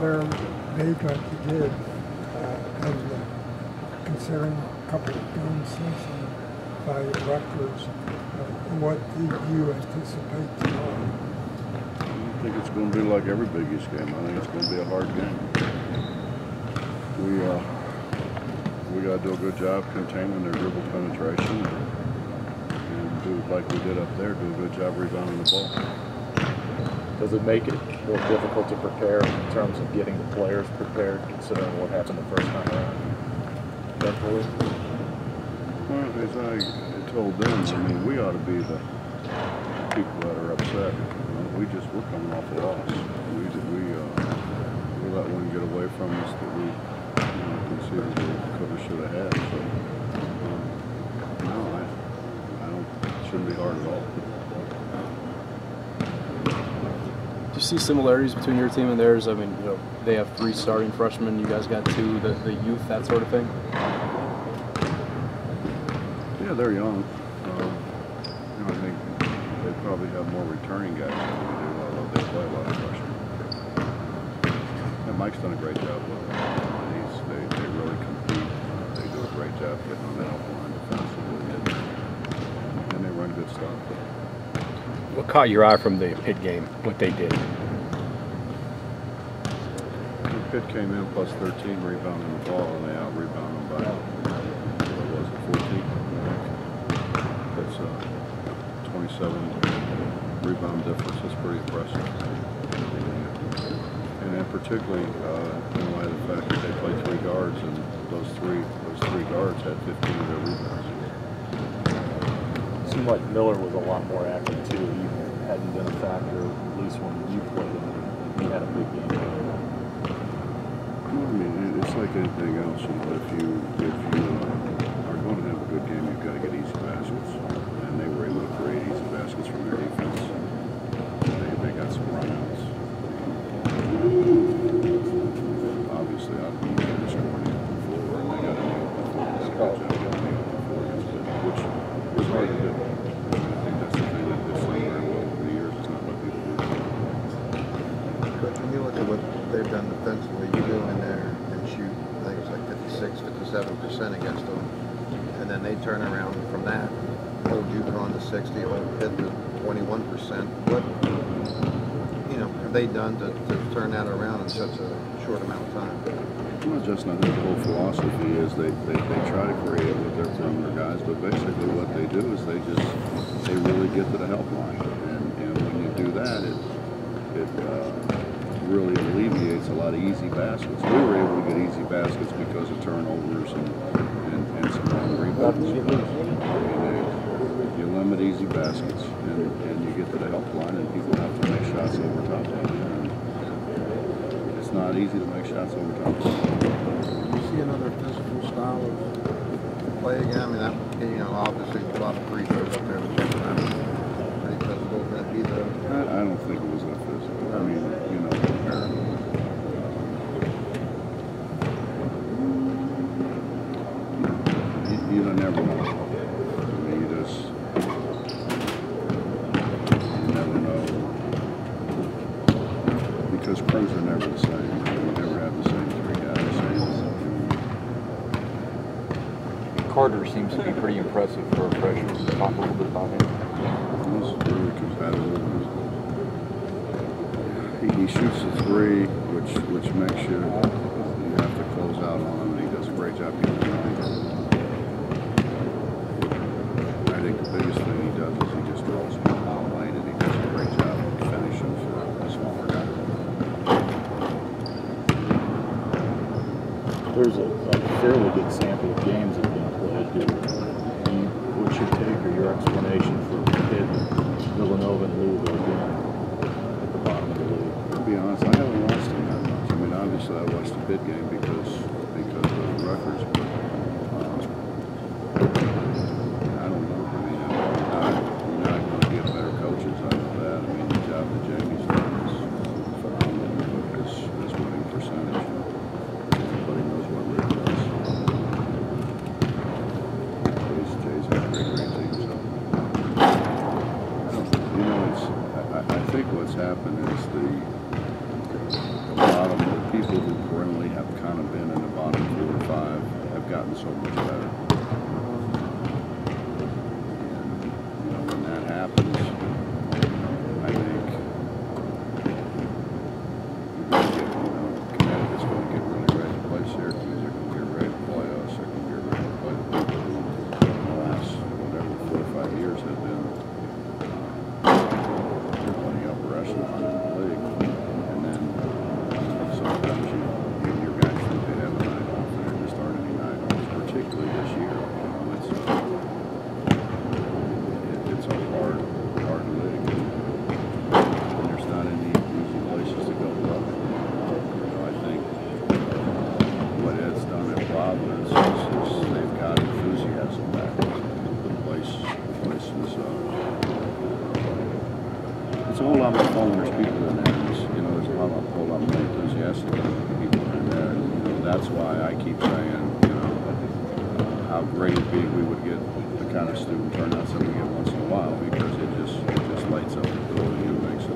fair big like you did, and considering a couple of games since by Rutgers, what did you anticipate tomorrow? I think it's going to be like every Big East game. I think it's going to be a hard game. We got to do a good job containing their dribble penetration and do like we did up there. Do a good job rebounding the ball. Does it make it more difficult to prepare in terms of getting the players prepared, considering what happened the first time around? Mentally? Well, as I told them, I mean, we ought to be the people that are upset. We're coming off a loss. We let one get away from us that we considered we could have, should have had. So, no, I don't. It shouldn't be hard at all. Do you see similarities between your team and theirs? I mean, they have 3 starting freshmen. You guys got 2. The youth, that sort of thing. Yeah, they're young. I think they probably have more returning guys than we do, although they play a lot of freshmen. And Mike's done a great job with them. They really compete. They do a great job getting on the help line defensively, and they run good stuff. What caught your eye from the Pitt game, what they did? Pitt came in plus 13 rebounding the ball, and they out-rebounded them by, what was it, 14? That's 27 rebound difference. That's pretty impressive. And then particularly in light of the fact that they played 3 guards, and those three guards had 15 of their rebounds. It seemed like Miller was a lot more active too. He hadn't been a factor, at least when you played him. He had a big game. I mean, it's like anything else. If you are going to have a good game, you've got to get easy baskets, and they were able to create easy baskets from their defense. They got some runouts. Obviously, I've been scoring before, and they got an open floor. They got a good job getting the open floor against it, which was hard to do. I think that's the thing that they've done very well over the years. It's not what people do. But when you look at what they've done defensively, you go in there and shoot, I think it's like 56, 57% against them, and then they turn around from that, hold UConn to 60, hold Pitt to 21%. What have they done to turn that around in such a short amount of time? Well, Justin, I think the whole philosophy is they try to create it with their perimeter guys, but basically what they do is they really get to the help line, and when you do that, it really alleviates a lot of easy baskets. We were able to get easy baskets because of turnovers and some long rebounds. You limit easy baskets, and you get to the help line, and people have to make shots over top of it. It's not easy to make shots over top of it. You see another physical style of play again? I mean, obviously a lot of free throws up there in the second half. Pretty physical. Can it be the? I don't think it was that physical. I mean, you don't never know. I mean, you never know, because crews are never the same. You never have the same 3 guys. Carter seems to be pretty impressive for a freshman. Talk a little bit about him. He's very competitive. He shoots a 3, which makes you have to close out on him, and he does a great job getting it right. I think the biggest thing he does is he just draws from the foul lane, and he does a great job of finishing for a smaller guy. There's a fairly good sample of games that have been played. What's your take or your explanation for Pitt, Villanova, and Louisville again at the bottom of the league? To be honest, I haven't watched him that much. I mean, obviously, I watched the Pitt game because of Rutgers. But, I don't know. I mean, you're not going to get better coaches out of that. I mean, the job that Jamie's done is phenomenal. His winning percentage. Everybody knows what Rick does. Jay's had a great team. So, I think what's happened is a lot of the people gotten so much better. And, when that happens, I think you're going to get, Connecticut's going to get really ready to play Syracuse. They're going to get ready to play us. They're going to get ready to play the last, whatever, 4 or 5 years have been. They're playing upper echelon in the league. And then sometimes your guys think they have a night off, and there just aren't any night offs, particularly this year. It's a hard league. And there's not any easy places to go look. I think what Ed's done at Providence is they've got enthusiasm back. The place is it's a whole lot more fun when there's people in there. There's a whole lot more enthusiastic people in there. And, that's why I keep saying, how great it'd be if we would get the kind of student turnouts that we get once in a while, because it just lights up the building and makes it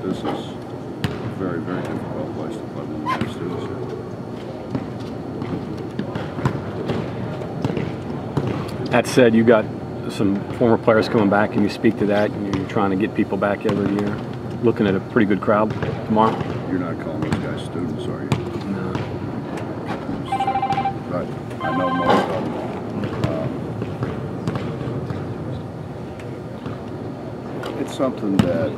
this is a very, very difficult place to play when we have students here. That said, you got some former players coming back, and you speak to that, and you're trying to get people back every year. Looking at a pretty good crowd tomorrow. You're not calling those guys students, are you? No. Right. I know most of them. It's something that,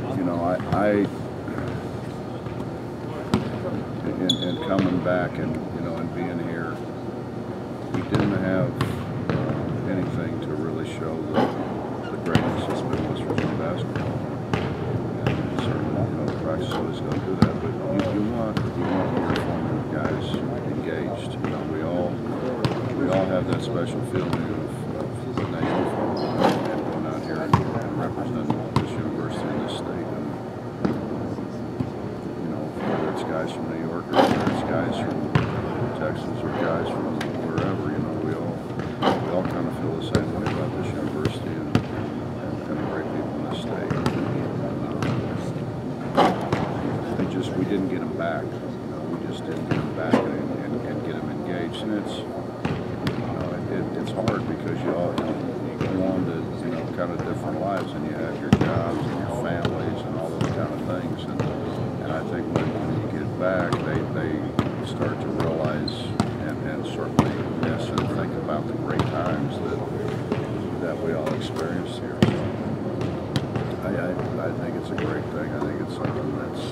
in coming back and, and being here, we didn't have anything to really show the greatness that's been West Virginia basketball. And certainly, the practice is always going to do that, but you want your former guys engaged. We all have that special feeling of national football and going out here and representing this university and this state. And, whether it's guys from New York or whether it's guys from Texas or guys from wherever, we all kind of feel the same way about this university and the great people in this state. We didn't get them back. We just didn't get them back and get them engaged. And it's hard because you go on to kind of different lives, and you have your jobs and your families and all those kind of things. And I think when you get back, they start to realize and certainly miss and think about the great times that we all experienced here. So I think it's a great thing. I think it's something that's